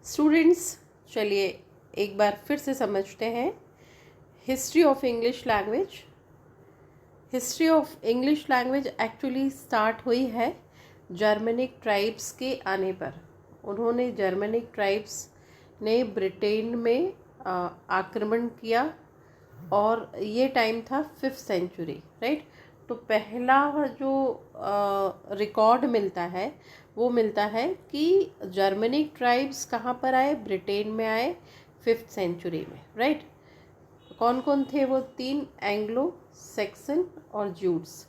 Students, चलिए एक बार फिर से समझते हैं history of English language. History of English language actually start हुई है जर्मनिक ट्राइब्स के आने पर। उन्होंने जर्मनिक ट्राइब्स ने ब्रिटेन में आक्रमण किया और ये टाइम था 5th सेंचुरी, राइट। तो पहला जो रिकॉर्ड मिलता है वो मिलता है कि जर्मनिक ट्राइब्स कहाँ पर आए, ब्रिटेन में आए 5th सेंचुरी में, राइट। कौन कौन थे वो? 3, एंग्लो सैक्सन और जूट्स।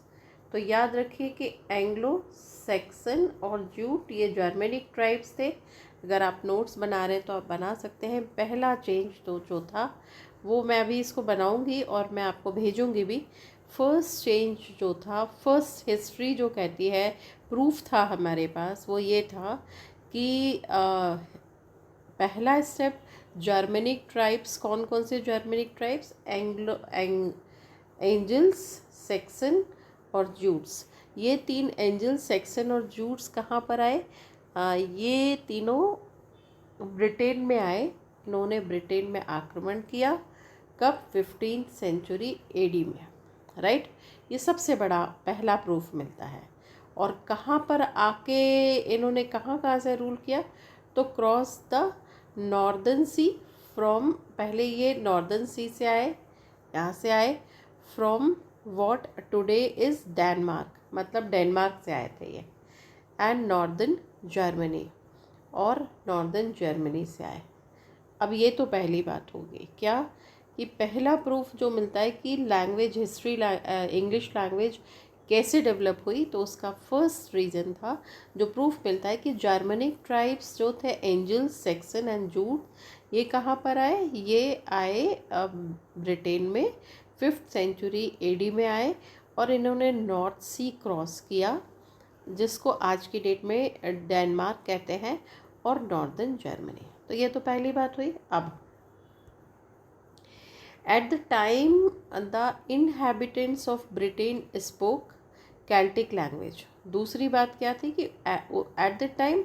तो याद रखिए कि एंग्लो सैक्सन और जूट ये जर्मनिक ट्राइब्स थे। अगर आप नोट्स बना रहे हैं तो आप बना सकते हैं। पहला चेंज तो जो था वो मैं अभी इसको बनाऊंगी और मैं आपको भेजूंगी भी। फर्स्ट चेंज जो था, फर्स्ट हिस्ट्री जो कहती है, प्रूफ था हमारे पास, वो ये था कि पहला स्टेप जर्मनिक ट्राइब्स, कौन कौन से जर्मनिक ट्राइब्स? एंजल्स, सैक्सन और जूट्स। ये 3 एंजल्स, सैक्सन और जूट्स कहाँ पर आए? ये तीनों ब्रिटेन में आए। इन्होंने ब्रिटेन में आक्रमण किया। कब? 15th सेंचुरी एडी में, राइट। ये सबसे बड़ा पहला प्रूफ मिलता है। और कहाँ पर आके इन्होंने कहाँ से रूल किया? तो cross the northern sea from, पहले ये नॉर्दर्न सी से आए, यहाँ से आए, from what today is Denmark, मतलब डेनमार्क से आए थे ये, एंड नॉर्दर्न जर्मनी, और नॉर्दर्न जर्मनी से आए। अब ये तो पहली बात होगी क्या, कि पहला प्रूफ जो मिलता है कि लैंग्वेज हिस्ट्री इंग्लिश लैंग्वेज कैसे डेवलप हुई, तो उसका फर्स्ट रीज़न था, जो प्रूफ मिलता है कि जर्मनिक ट्राइब्स जो थे एंजल्स, सैक्सन एंड जूट, ये कहाँ पर आए? ये आए ब्रिटेन में 5th सेंचुरी एडी में आए, और इन्होंने नॉर्थ सी क्रॉस किया, जिसको आज की डेट में डेनमार्क कहते हैं, और नॉर्दर्न जर्मनी। तो ये तो पहली बात हुई। अब at the time the inhabitants of Britain spoke Celtic language. दूसरी बात क्या थी कि एट द टाइम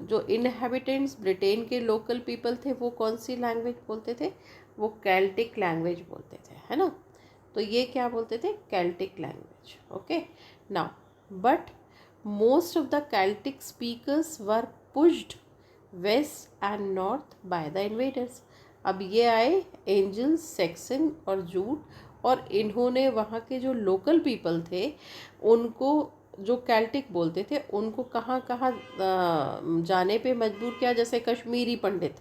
जो इनहेबिटेंट्स ब्रिटेन के लोकल पीपल थे वो कौन सी लैंग्वेज बोलते थे? वो कैल्टिक लैंग्वेज बोलते थे, है ना। तो ये क्या बोलते थे? Celtic language. Okay, now but most of the Celtic speakers were pushed west and north by the invaders। अब ये आए एंजल्स, सैक्सन और जूट, और इन्होंने वहाँ के जो लोकल पीपल थे उनको, जो कैल्टिक बोलते थे, उनको कहाँ कहाँ जाने पे मजबूर किया। जैसे कश्मीरी पंडित,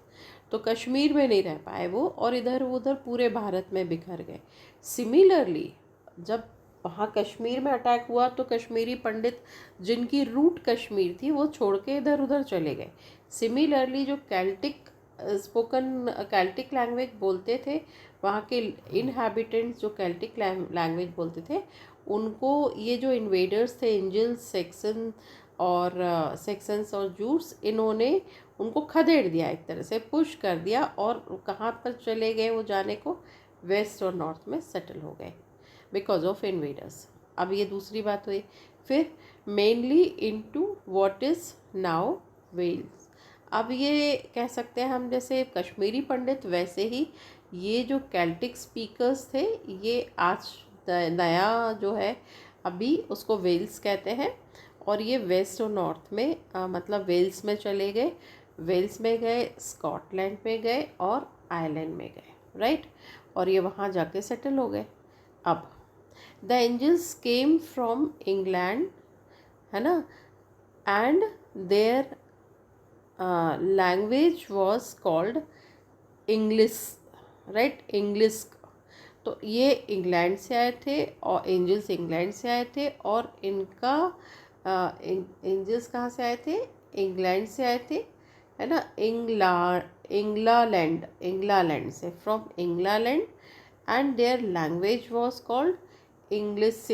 तो कश्मीर में नहीं रह पाए वो, और इधर उधर पूरे भारत में बिखर गए। सिमिलरली जब वहाँ कश्मीर में अटैक हुआ तो कश्मीरी पंडित जिनकी रूट कश्मीर थी वो छोड़ के इधर उधर चले गए। सिमिलरली जो कैल्टिक लैंग्वेज बोलते थे, वहाँ के इनहैबिटेंट्स जो कैल्टिक लैंग्वेज बोलते थे, उनको ये जो इन्वेडर्स थे एंजल्स, सेक्सन्स और जूट्स, इन्होंने उनको खदेड़ दिया, एक तरह से पुश कर दिया, और कहाँ पर चले गए वो जाने को? वेस्ट और नॉर्थ में सेटल हो गए बिकॉज ऑफ इन्वेडर्स। अब ये दूसरी बात हुई। फिर mainly into what is now Wales. अब ये कह सकते हैं हम, जैसे कश्मीरी पंडित, वैसे ही ये जो कैल्टिक स्पीकर्स थे, ये आज नया जो है अभी उसको वेल्स कहते हैं, और ये वेस्ट और नॉर्थ में मतलब वेल्स में चले गए, वेल्स में गए, स्कॉटलैंड में गए और आयरलैंड में गए, राइट। और ये वहाँ जाके सेटल हो गए। अब the Angles came from England, है ना, and their language was called English, right, English. तो ये इंग्लैंड से आए थे, और एंजल्स इंग्लैंड से आए थे, और इनका एंजल्स कहाँ से आए थे? इंग्लैंड से आए थे, है ना, इंग्लैंड से, from England, and their language was called English,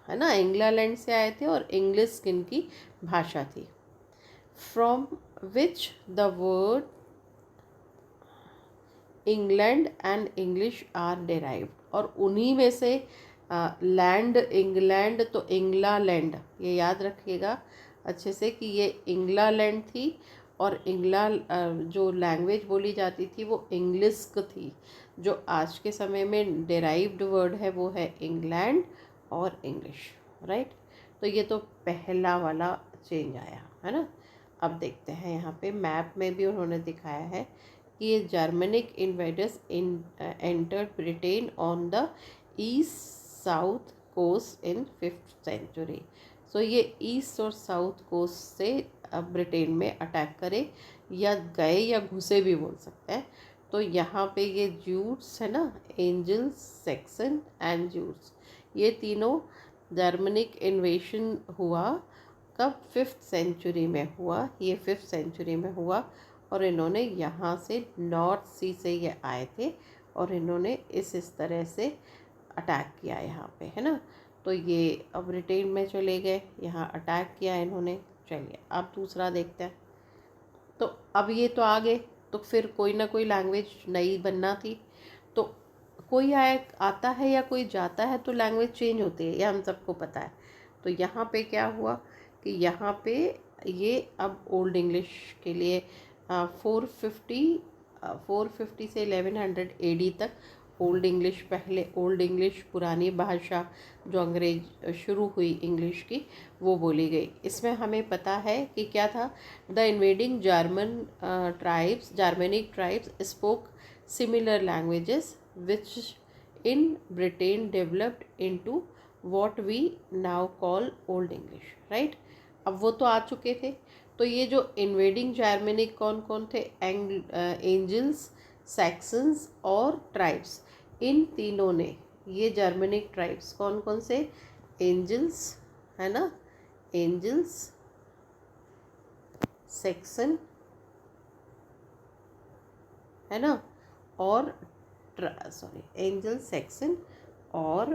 है ना, इंग्लैंड से आए थे, और इंग्लिश इनकी भाषा थी। From which the word England and English are derived, और उन्हीं में से लैंड इंग्लैंड, तो इंग्लैंड, ये याद रखिएगा अच्छे से कि ये इंग्लैंड थी, और जो लैंग्वेज बोली जाती थी वो इंग्लिस्क थी। जो आज के समय में डेराइव्ड वर्ड है वो है इंग्लैंड और इंग्लिश, राइट। तो ये तो पहला वाला चेंज आया है ना। अब देखते हैं यहाँ पे मैप में भी उन्होंने दिखाया है कि ये Germanic invaders entered Britain on the east south coast in 5th century. So ये ईस्ट और साउथ कोस्ट से ब्रिटेन में अटैक करे या गए या घुसे भी बोल सकते हैं। तो यहाँ पे ये ज्यूट्स है ना, एंजल्स, सैक्सन एंड ज्यूट्स, ये तीनों जर्मनिक इन्वेशन हुआ कब? 5th सेंचुरी में हुआ। ये 5th सेंचुरी में हुआ और इन्होंने यहाँ से नॉर्थ सी से ये आए थे और इन्होंने इस तरह से अटैक किया यहाँ पे, है ना। तो ये अब ब्रिटेन में चले गए, यहाँ अटैक किया इन्होंने। चलिए अब दूसरा देखते हैं। तो अब ये तो आ गए, तो फिर कोई ना कोई लैंग्वेज नई बनना थी। तो कोई आता है या कोई जाता है तो लैंग्वेज चेंज होती है, ये हम सबको पता है। तो यहाँ पे क्या हुआ कि यहाँ पे ये अब ओल्ड इंग्लिश के लिए 450 से 1100 एडी तक ओल्ड इंग्लिश, पहले ओल्ड इंग्लिश पुरानी भाषा जो अंग्रेज शुरू हुई इंग्लिश की, वो बोली गई। इसमें हमें पता है कि क्या था, the invading Germanic tribes spoke similar languages which in Britain developed into what we now call Old English, right. अब वो तो आ चुके थे। तो ये जो इन्वेडिंग जर्मेनिक कौन कौन थे? एंजल्स, सैक्सन्स और ट्राइब्स, इन तीनों ने, ये जर्मेनिक ट्राइब्स कौन कौन से? एंजल्स है ना, एंजल्स, सैक्सन है ना, और एंजल, सैक्सन और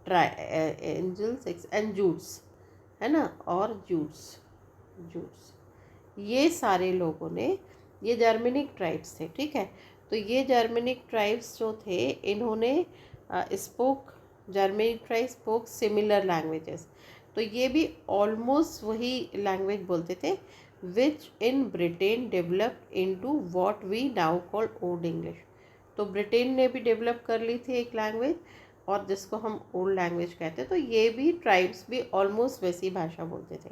एंजल, सैक्सन एंड जूट्स है ना, और जूट्स ये सारे लोगों ने, ये जर्मेनिक ट्राइब्स थे, ठीक है। तो ये जर्मेनिक ट्राइब्स जो थे इन्होंने Germanic tribes spoke similar languages. तो ये भी ऑलमोस्ट वही लैंग्वेज बोलते थे which in Britain developed into what we now call Old English. तो ब्रिटेन ने भी डेवलप कर ली थी एक लैंग्वेज और जिसको हम ओल्ड लैंग्वेज कहते हैं। तो ये भी ट्राइब्स भी ऑलमोस्ट वैसी भाषा बोलते थे।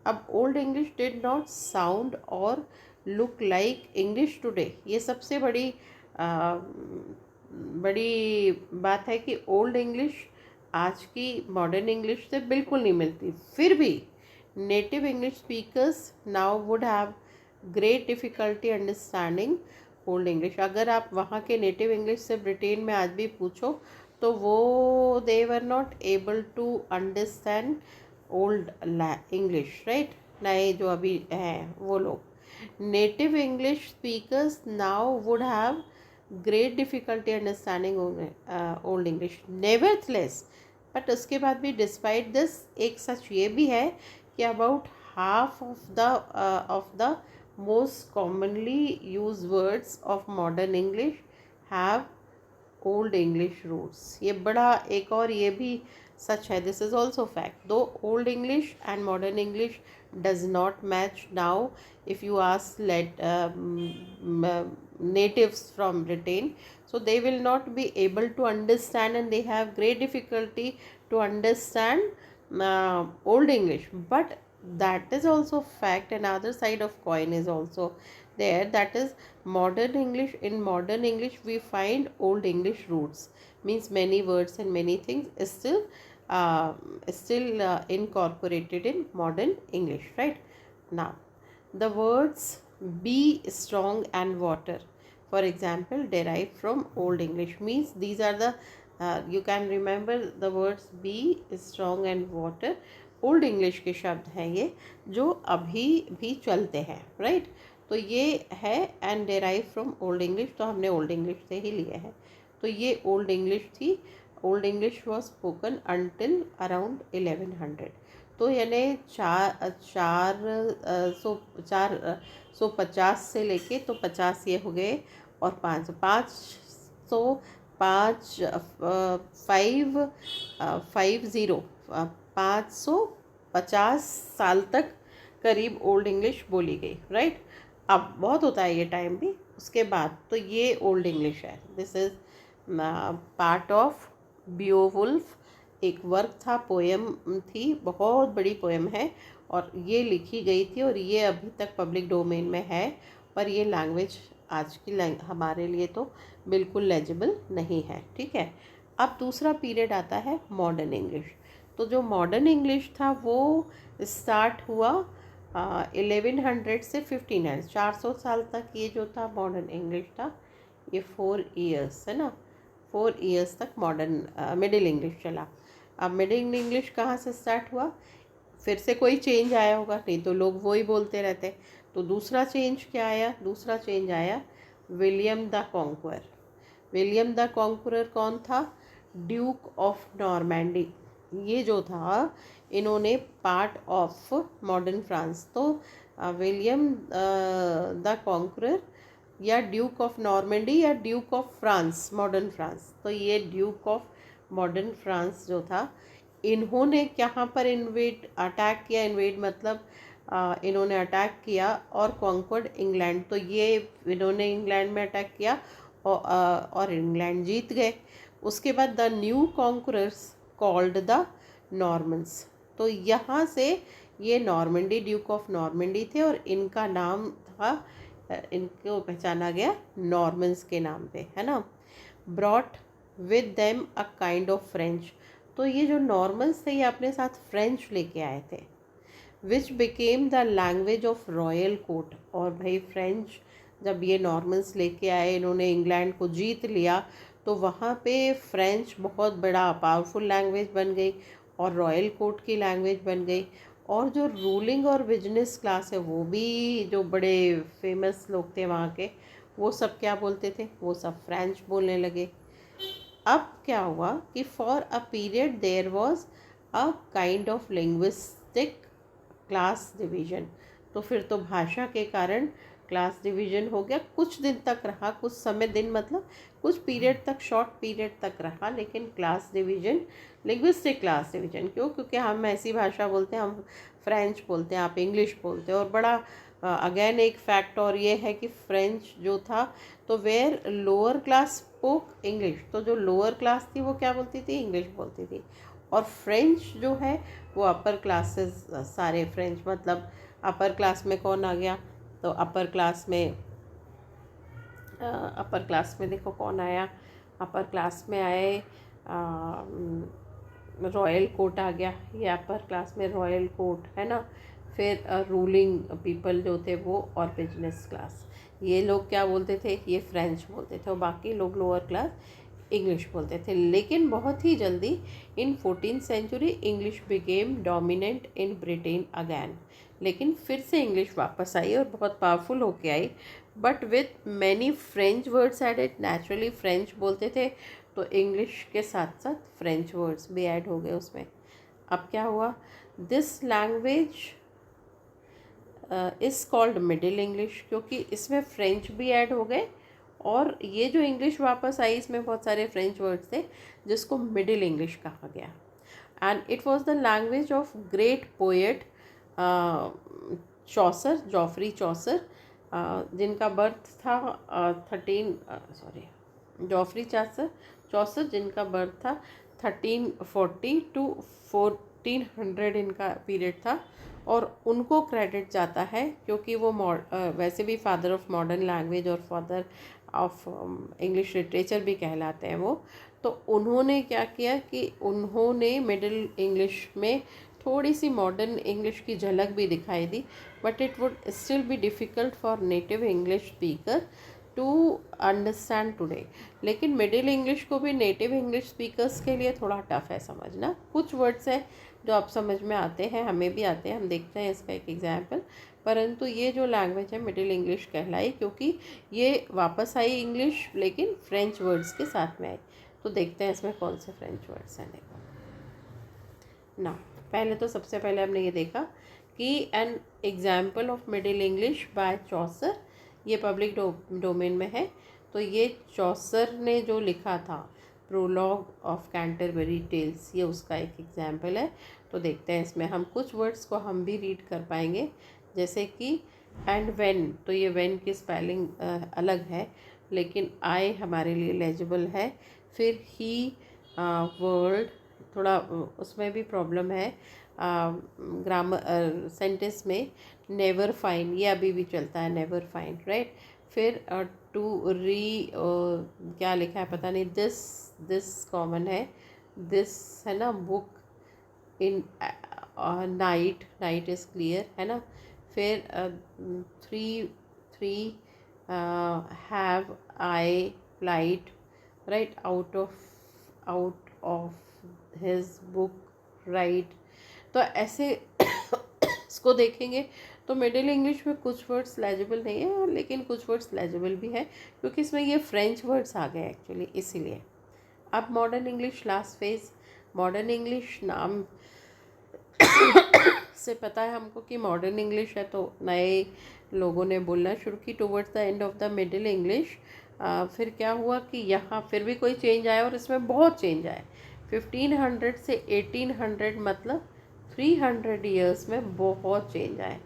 अब old English did not sound और लुक लाइक इंग्लिश टुडे। ये सबसे बड़ी बात है कि ओल्ड इंग्लिश आज की मॉडर्न इंग्लिश से बिल्कुल नहीं मिलती। फिर भी native English speakers now would have great difficulty understanding Old English. अगर आप वहाँ के नेटिव इंग्लिश से ब्रिटेन में आज भी पूछो तो वो they were not able to understand Old English, right. नए जो अभी हैं वो लोग। Native English speakers now would have great difficulty understanding Old English nevertheless. But उसके बाद भी डिस्पाइट दिस एक सच ये भी है कि about half of the most commonly used words of modern English have old English roots। ये बड़ा एक और ये भी सच है, this is also fact। though old English and modern English does not match now, if you ask natives from Britain, so they will not be able to understand and they have great difficulty to understand old English। but that is also fact, another side of coin is also there, that is modern English. In modern English we find old English roots, means many words and many things is still incorporated in modern English, right. Now the words be strong and water, for example, derived from old English, means these are the you can remember the words be strong and water, old English के शब्द हैं ये जो अभी भी चलते हैं, right. तो ये है and derive from old English, तो हमने ओल्ड इंग्लिश से ही लिए हैं। तो ये ओल्ड इंग्लिश थी। Old English was spoken until around 1100। तो यानी 450 से लेके तो 50 ये हो गए और 550 साल तक करीब ओल्ड इंग्लिश बोली गई, राइट। अब बहुत होता है ये टाइम भी, उसके बाद तो ये ओल्ड इंग्लिश है। This is part of Beowulf, एक वर्क था, पोएम थी, बहुत बड़ी पोएम है और ये लिखी गई थी और ये अभी तक पब्लिक डोमेन में है, पर ये लैंग्वेज आज की हमारे लिए तो बिल्कुल लेजिबल नहीं है, ठीक है। अब दूसरा पीरियड आता है मॉडर्न इंग्लिश। तो जो मॉडर्न इंग्लिश था वो स्टार्ट हुआ 1100 से 1500, 400 साल तक ये जो था मॉडर्न इंग्लिश था। ये 4 ईयर्स है ना, 4 ईयर्स तक मॉडर्न मिडिल इंग्लिश चला। अब मिडिल इंग्लिश कहाँ से स्टार्ट हुआ, फिर से कोई चेंज आया होगा, नहीं तो लोग वही बोलते रहते। तो दूसरा चेंज क्या आया, दूसरा चेंज आया विलियम द कॉन्क्वरर। विलियम द कॉन्क्वरर कौन था, ड्यूक ऑफ नॉर्मैंडी। ये जो था, इन्होंने पार्ट ऑफ मॉडर्न फ्रांस, तो विलियम द कॉन्क्वरर या ड्यूक ऑफ नॉर्मैंडी या Duke of France, modern France, तो ये ड्यूक ऑफ मॉडर्न फ्रांस जो था, इन्होंने कहाँ पर अटैक किया, इन्वेड मतलब इन्होंने अटैक किया और कॉन्क्वर्ड इंग्लैंड। तो ये इन्होंने इंग्लैंड में अटैक किया और इंग्लैंड जीत गए। उसके बाद the new conquerors called the Normans. तो यहाँ से ये नॉर्मंडी, ड्यूक ऑफ नॉर्मंडी थे और इनका नाम था, इनको पहचाना गया नॉर्मन्स के नाम पे, है ना। Brought with them a kind of French. तो ये जो नॉर्मन्स थे ये अपने साथ फ्रेंच लेके आए थे, which became the language of royal court. और भाई फ्रेंच जब ये नॉर्मन्स लेके आए, इन्होंने इंग्लैंड को जीत लिया, तो वहाँ पे फ्रेंच बहुत बड़ा पावरफुल लैंग्वेज बन गई और रॉयल कोर्ट की लैंग्वेज बन गई। और जो रूलिंग और बिजनेस क्लास है, वो भी जो बड़े फेमस लोग थे वहाँ के, वो सब क्या बोलते थे, वो सब फ्रेंच बोलने लगे। अब क्या हुआ कि for a period there was a kind of linguistic class division. तो फिर तो भाषा के कारण क्लास डिवीजन हो गया, कुछ दिन तक रहा, कुछ समय, दिन मतलब कुछ पीरियड तक, शॉर्ट पीरियड तक रहा, लेकिन class division, linguistic class division क्यों, क्योंकि हम ऐसी भाषा बोलते हैं, हम फ्रेंच बोलते हैं, आप इंग्लिश बोलते हैं। और बड़ा अगेन एक फैक्ट और ये है कि फ्रेंच जो था, तो where lower class spoke English, तो जो लोअर क्लास थी वो क्या बोलती थी, इंग्लिश बोलती थी। और फ्रेंच जो है वो अपर क्लासेस, सारे फ्रेंच मतलब अपर क्लास में कौन आ गया, तो अपर क्लास में देखो कौन आया, अपर क्लास में आए रॉयल कोर्ट आ गया, ये अपर क्लास में रॉयल कोर्ट है ना। फिर रूलिंग पीपल जो थे वो, और बिजनेस क्लास, ये लोग क्या बोलते थे, ये फ्रेंच बोलते थे और बाकी लोग लोअर क्लास इंग्लिश बोलते थे। लेकिन बहुत ही जल्दी in 14th century English became dominant in Britain again. लेकिन फिर से इंग्लिश वापस आई और बहुत पावरफुल होके आई, but with many French words added. Naturally French बोलते थे तो इंग्लिश के साथ साथ फ्रेंच वर्ड्स भी ऐड हो गए उसमें। अब क्या हुआ, this language is called middle English, क्योंकि इसमें फ्रेंच भी ऐड हो गए और ये जो इंग्लिश वापस आई इसमें बहुत सारे फ्रेंच वर्ड्स थे, जिसको मिडिल इंग्लिश कहा गया। And it was the language of great poet Chaucer, Geoffrey Chaucer, जिनका बर्थ था जॉफरी चौसर जिनका बर्थ था 1340 टू 1400, इनका पीरियड था। और उनको क्रेडिट जाता है क्योंकि वो वैसे भी फादर ऑफ मॉडर्न लैंग्वेज और फादर ऑफ इंग्लिश लिटरेचर भी कहलाते हैं वो। तो उन्होंने क्या किया कि उन्होंने मिडिल इंग्लिश में थोड़ी सी मॉडर्न इंग्लिश की झलक भी दिखाई दी, but it would still be difficult for native English speaker to understand today. लेकिन मिडिल इंग्लिश को भी नेटिव इंग्लिश स्पीकर्स के लिए थोड़ा टफ है समझना। कुछ वर्ड्स हैं जो आप समझ में आते हैं, हमें भी आते हैं, हम देखते हैं इसका एक एग्जाम्पल। परंतु ये जो लैंग्वेज है मिडिल इंग्लिश कहलाई, क्योंकि ये वापस आई इंग्लिश लेकिन फ्रेंच वर्ड्स के साथ में आई। तो देखते हैं इसमें कौन से फ्रेंच वर्ड्स हैं। देखो ना, पहले तो सबसे पहले हमने ये देखा कि an example of middle English by Chaucer, ये पब्लिक डोमेन में है। तो ये चौसर ने जो लिखा था प्रोलॉग ऑफ कैंटरबरी टेल्स, ये उसका एक एग्जाम्पल है। तो देखते हैं इसमें हम कुछ वर्ड्स को हम भी रीड कर पाएंगे, जैसे कि एंड व्हेन। तो ये व्हेन की स्पेलिंग अलग है, लेकिन आई हमारे लिए लेजिबल है। फिर ही वर्ल्ड, थोड़ा उसमें भी प्रॉब्लम है ग्रामर सेंटेंस में। नेवर फाइंड, ये अभी भी चलता है, नेवर फाइंड, राइट। फिर टू री क्या लिखा है पता नहीं, दिस कॉमन है, दिस है ना। Book in night, night is clear है ना। फिर three three have I flight, right, out of his book, right. तो ऐसे इसको देखेंगे तो मिडिल इंग्लिश में कुछ वर्ड्स लेजिबल नहीं है, लेकिन कुछ वर्ड्स लेजिबल भी है, क्योंकि इसमें ये फ्रेंच वर्ड्स आ गए एक्चुअली, इसीलिए। अब modern English last phase. Modern English नाम से पता है हमको कि मॉडर्न इंग्लिश है, तो नए लोगों ने बोलना शुरू की towards the end of the middle English. फिर क्या हुआ कि यहाँ फिर भी कोई चेंज आया, और इसमें बहुत चेंज आए। 1500 से 1800, मतलब 300 ईयर्स में बहुत चेंज आए।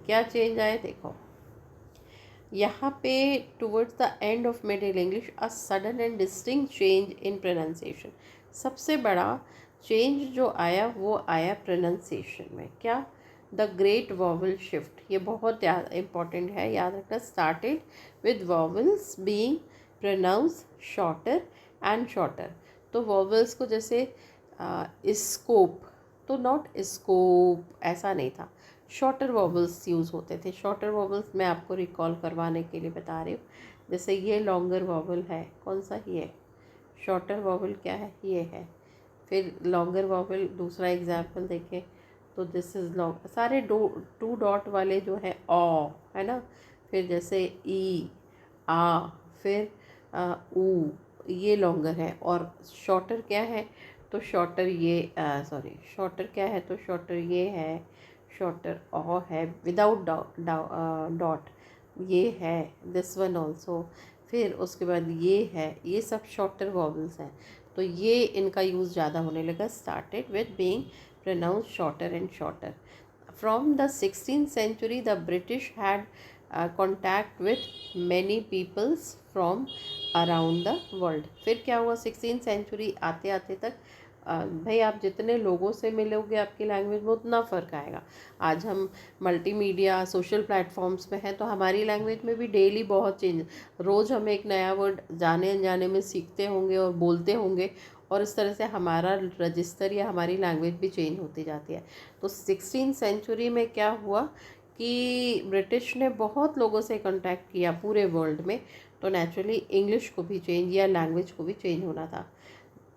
क्या चेंज आए देखो यहाँ पे, towards the end of middle English a sudden and distinct change in pronunciation. सबसे बड़ा चेंज जो आया वो आया प्रोनाउंसिएशन में। क्या? द ग्रेट वॉवल शिफ्ट, ये बहुत इम्पॉर्टेंट है, याद रखना। Started with vowels being pronounce shorter and shorter. तो वॉवल्स को जैसे स्कोप, तो नॉट स्कोप ऐसा नहीं था, शॉर्टर वॉवल्स यूज़ होते थे। शॉर्टर वॉवल्स मैं आपको रिकॉल करवाने के लिए बता रही हूँ। जैसे ये लॉन्गर वॉवल है, कौन सा? ये। शॉर्टर वॉवल क्या है? ये है। फिर लॉन्गर वॉवल दूसरा एग्जाम्पल देखें तो दिस इज़ लॉन्ग, सारे टू डॉट वाले जो है, ऑ है ना। फिर जैसे ई, आ, फिर ऊ, ये लॉन्गर है। और शॉर्टर क्या है? तो शॉर्टर ये शॉर्टर क्या है? तो शॉर्टर ये है, शॉर्टर ऑ है विदाउट डॉट, ये है, दिस वन ऑल्सो। फिर उसके बाद ये है, ये सब शॉर्टर वॉवल्स हैं। तो ये इनका यूज़ ज़्यादा होने लगा। Started with being pronounced shorter and shorter. From the 16th century, the British had contact with many peoples from around the world. फिर क्या हुआ? 16th century आते आते तक भाई आप जितने लोगों से मिलोगे आपकी लैंग्वेज में उतना फ़र्क आएगा। आज हम मल्टीमीडिया सोशल प्लेटफॉर्म्स में हैं, तो हमारी लैंग्वेज में भी डेली बहुत चेंज, रोज़ हम एक नया वर्ड जाने अनजाने में सीखते होंगे और बोलते होंगे, और इस तरह से हमारा रजिस्टर या हमारी लैंग्वेज भी चेंज होती जाती है। तो 16th सेंचुरी में क्या हुआ कि ब्रिटिश ने बहुत लोगों से कांटेक्ट किया पूरे वर्ल्ड में, तो नेचुरली इंग्लिश को भी चेंज या लैंग्वेज को भी चेंज होना था।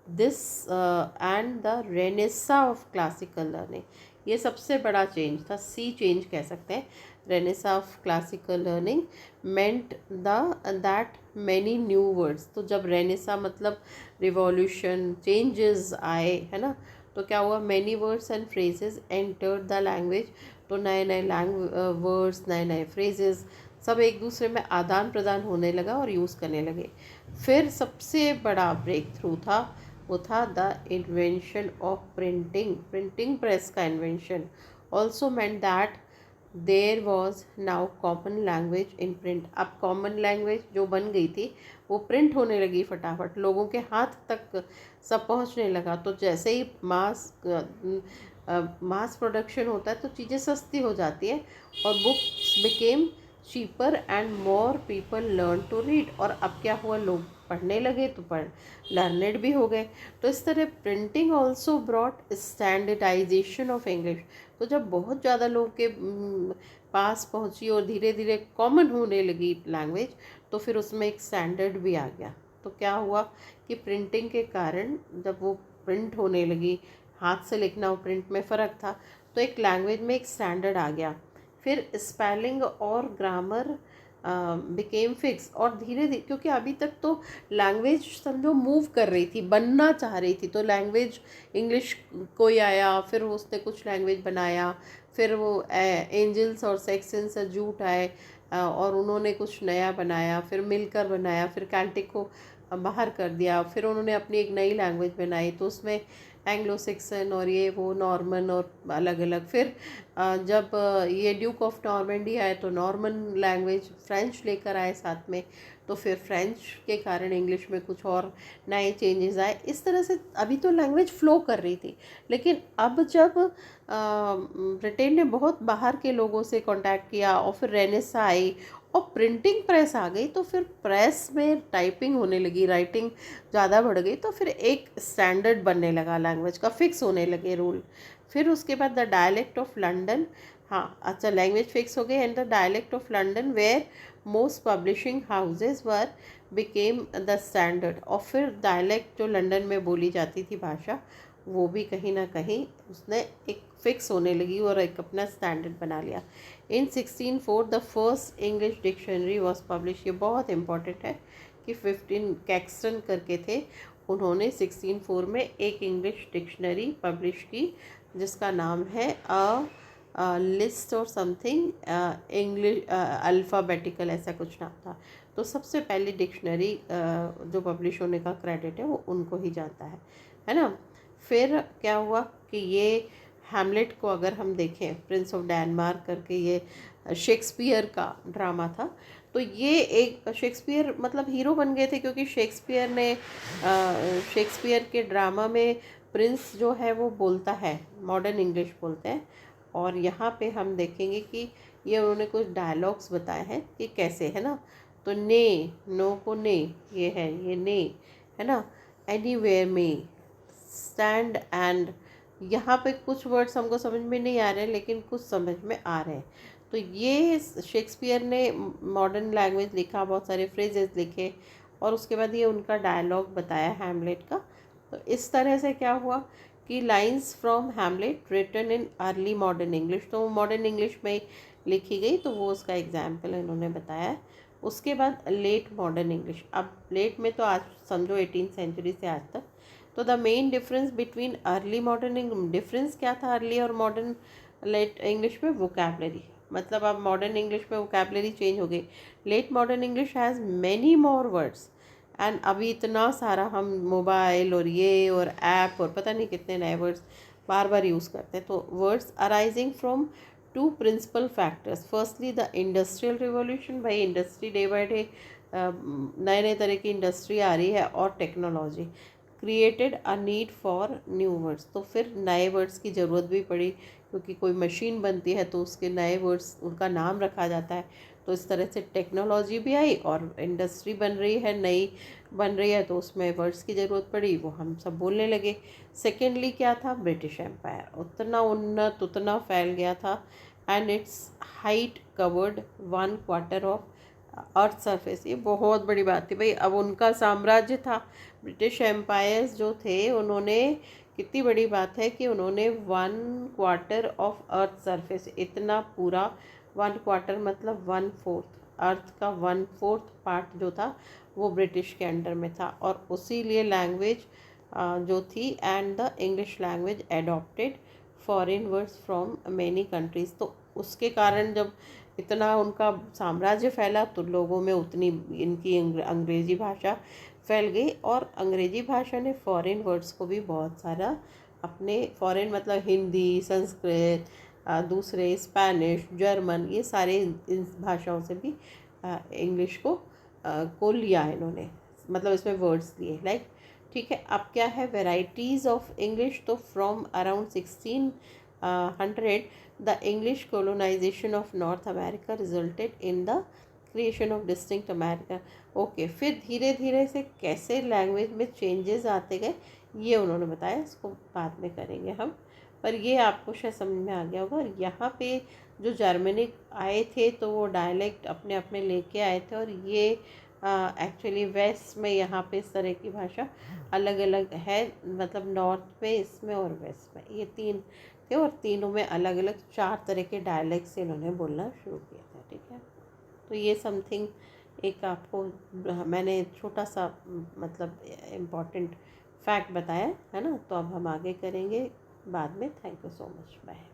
This and the Renaissance of classical learning, ये सबसे बड़ा चेंज था, सी चेंज कह सकते हैं। Renaissance of classical learning meant that many new words. तो जब रेनेसा मतलब रिवॉल्यूशन, चेंजेस आए, है ना, तो क्या हुआ? Many words and phrases entered the language. तो नए नए वर्ड्स, नए नए फ्रेजेस सब एक दूसरे में आदान प्रदान होने लगा और यूज़ करने लगे। फिर सबसे बड़ा ब्रेक थ्रू था, वो था the invention of printing. Printing press का invention also meant that there was now common language in print. अब कॉमन लैंग्वेज जो बन गई थी वो प्रिंट होने लगी फटाफट, लोगों के हाथ तक सब पहुंचने लगा। तो जैसे ही मास प्रोडक्शन होता है तो चीज़ें सस्ती हो जाती है, और books became cheaper and more people learn to read. और अब क्या हुआ? लोग पढ़ने लगे तो लर्नेड भी हो गए। तो इस तरह printing also brought standardisation of English. तो जब बहुत ज़्यादा लोगों के पास पहुंची और धीरे धीरे कॉमन होने लगी लैंग्वेज, तो फिर उसमें एक स्टैंडर्ड भी आ गया। तो क्या हुआ कि प्रिंटिंग के कारण जब वो प्रिंट होने लगी, हाथ से लिखना और प्रिंट में फ़र्क था, तो एक लैंग्वेज में एक स्टैंडर्ड आ गया। फिर स्पेलिंग और ग्रामर बिकेम फिक्स। और धीरे धीरे, क्योंकि अभी तक तो लैंग्वेज समझो मूव कर रही थी, बनना चाह रही थी, तो लैंग्वेज इंग्लिश कोई आया, फिर उसने कुछ लैंग्वेज बनाया, फिर वो एंजल्स और सेक्सन्स जूट आए और उन्होंने कुछ नया बनाया, फिर मिलकर बनाया, फिर कैल्टिक को बाहर कर दिया, फिर उन्होंने अपनी एक नई लैंग्वेज बनाई, तो उसमें एंग्लो सेक्सन और ये वो नॉर्मन और अलग अलग। फिर जब ये ड्यूक ऑफ नॉर्मेंडी आए तो नॉर्मन लैंग्वेज फ्रेंच लेकर आए साथ में, तो फिर फ्रेंच के कारण इंग्लिश में कुछ और नए चेंजेस आए। इस तरह से अभी तो लैंग्वेज फ्लो कर रही थी, लेकिन अब जब ब्रिटेन ने बहुत बाहर के लोगों से कांटेक्ट किया और फिर रेनेसां आई और प्रिंटिंग प्रेस आ गई, तो फिर प्रेस में टाइपिंग होने लगी, राइटिंग ज़्यादा बढ़ गई, तो फिर एक स्टैंडर्ड बनने लगा लैंग्वेज का, फिक्स होने लगे रूल। फिर उसके बाद द डायलेक्ट ऑफ लंदन, हाँ अच्छा लैंग्वेज फिक्स हो गई, and the dialect of London where most publishing houses were became the standard. और फिर डायलेक्ट जो लंदन में बोली जाती थी भाषा, वो भी कहीं ना कहीं उसने एक फिक्स होने लगी और एक अपना स्टैंडर्ड बना लिया। इन 1604 the first English dictionary was publish. ये बहुत इंपॉर्टेंट है कि 15 कैक्सटन करके थे, उन्होंने 1604 में एक इंग्लिश डिक्शनरी पब्लिश की जिसका नाम है लिस्ट और समथिंग इंग्लिश अल्फ़ाबेटिकल, ऐसा कुछ नाम था। तो सबसे पहली डिक्शनरी जो पब्लिश होने का क्रेडिट है वो उनको ही जाता है ना। फिर क्या हुआ कि ये हैमलेट को अगर हम देखें, प्रिंस ऑफ डेनमार्क करके ये शेक्सपियर का ड्रामा था, तो ये एक शेक्सपियर मतलब हीरो बन गए थे क्योंकि शेक्सपियर के ड्रामा में प्रिंस जो है वो बोलता है, मॉडर्न इंग्लिश बोलते हैं। और यहाँ पे हम देखेंगे कि ये उन्होंने कुछ डायलॉग्स बताए हैं कि कैसे, है ना। तो ने, नो को ने, ये है ये ने, है ना। एनीवेयर में, स्टैंड एंड, यहाँ पे कुछ वर्ड्स हमको समझ में नहीं आ रहे लेकिन कुछ समझ में आ रहे हैं। तो ये शेक्सपियर ने मॉडर्न लैंग्वेज लिखा, बहुत सारे फ्रेजेस लिखे, और उसके बाद ये उनका डायलॉग बताया हैमलेट का। तो इस तरह से क्या हुआ कि lines from Hamlet written in early modern English, तो वो मॉडर्न इंग्लिश में लिखी गई, तो वो उसका एग्जाम्पल इन्होंने बताया। उसके बाद लेट मॉडर्न इंग्लिश, अब लेट में तो आज समझो 18th सेंचुरी से आज तक। तो the main difference between early modern, difference क्या था अर्ली और मॉडर्न लेट इंग्लिश में? वोकैबलरी, मतलब अब मॉडर्न इंग्लिश में वोकैबलरी चेंज हो गई। Late modern English has many more words, and अभी इतना सारा हम मोबाइल और ये और ऐप और पता नहीं कितने नए वर्ड्स बार बार यूज़ करते हैं। तो words arising from two principal factors, firstly the industrial revolution, भाई इंडस्ट्री डे बाय डे नए नए तरह की इंडस्ट्री आ रही है, और technology created a need for new words, तो फिर नए वर्ड्स की ज़रूरत भी पड़ी क्योंकि कोई मशीन बनती है तो उसके नए वर्ड्स, उनका नाम रखा जाता है। तो इस तरह से टेक्नोलॉजी भी आई और इंडस्ट्री बन रही है, नई बन रही है, तो उसमें वर्ड्स की ज़रूरत पड़ी, वो हम सब बोलने लगे। सेकेंडली क्या था? ब्रिटिश एम्पायर उतना उन्नत, उतना फैल गया था, and it's height covered 1/4 of earth surface. ये बहुत बड़ी बात थी भाई, अब उनका साम्राज्य था। ब्रिटिश एम्पायर्स जो थे उन्होंने, कितनी बड़ी बात है कि उन्होंने 1/4 ऑफ अर्थ सरफेस, इतना पूरा 1/4 मतलब 1/4, अर्थ का 1/4 पार्ट जो था वो ब्रिटिश के अंडर में था। और उसी लिए लैंग्वेज जो थी, and the English language adopted foreign words from many countries. तो उसके कारण जब इतना उनका साम्राज्य फैला तो लोगों में उतनी इनकी अंग्रेज़ी भाषा फैल गई, और अंग्रेज़ी भाषा ने फॉरेन वर्ड्स को भी बहुत सारा अपने, फॉरेन मतलब हिंदी, संस्कृत, दूसरे स्पेनिश, जर्मन, ये सारे इन भाषाओं से भी इंग्लिश को लिया इन्होंने, मतलब इसमें वर्ड्स लिए लाइक। ठीक है, अब क्या है वेराइटीज़ ऑफ इंग्लिश? तो from around 1600 the English colonisation of North America resulted in the creation of distinct America. Okay, फिर धीरे धीरे से कैसे लैंग्वेज में चेंजेस आते गए ये उन्होंने बताया, इसको बाद में करेंगे हम। पर ये आपको शायद समझ में आ गया होगा। और यहाँ पे जो जर्मनिक आए थे तो वो डायलेक्ट अपने अपने लेके आए थे, और ये एक्चुअली वेस्ट में यहाँ पे इस तरह की भाषा अलग अलग है, मतलब नॉर्थ में इसमें और वेस्ट में, ये 3 थे, और तीनों में अलग अलग 4 तरह के डायलेक्ट से इन्होंने बोलना शुरू किया था। ठीक है, तो ये समथिंग एक आपको मैंने छोटा सा मतलब इम्पॉर्टेंट फैक्ट बताया है ना। तो अब हम आगे करेंगे बाद में। Thank you so much, bye.